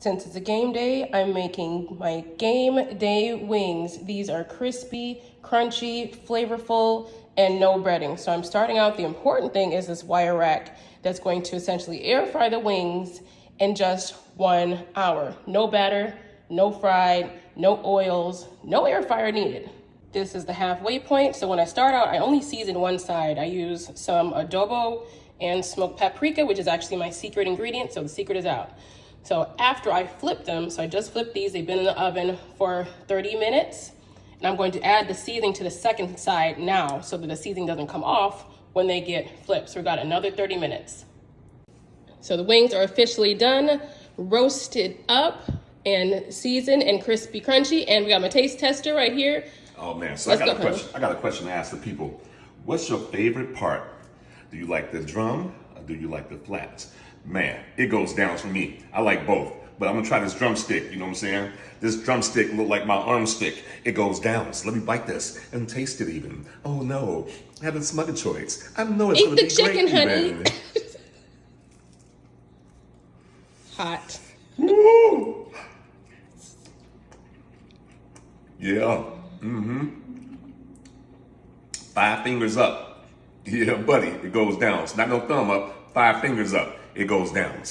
Since it's a game day, I'm making my game day wings. These are crispy, crunchy, flavorful, and no breading. So I'm starting out, the important thing is this wire rack that's going to essentially air fry the wings in just 1 hour. No batter, no fried, no oils, no air fryer needed. This is the halfway point. So when I start out, I only season one side. I use some adobo and smoked paprika, which is actually my secret ingredient, so the secret is out. So after I flip them, so I just flipped these, they've been in the oven for 30 minutes, and I'm going to add the seasoning to the second side now so that the seasoning doesn't come off when they get flipped. So we've got another 30 minutes. So the wings are officially done, roasted up and seasoned and crispy crunchy, and we got my taste tester right here. Oh man, so I got a question to ask the people. What's your favorite part? Do you like the drum or do you like the flats? Man, it goes down for me. I like both, but I'm gonna try this drumstick, you know what I'm saying? This drumstick look like my arm stick. It goes down, so let me bite this and taste it even. Oh no, I haven't smelled a choice. I know it's Eat gonna the be chicken, great, honey. even. Hot. Woo! Yeah, 5 fingers up. Yeah, buddy, it goes down. It's not no thumb up, 5 fingers up, it goes down.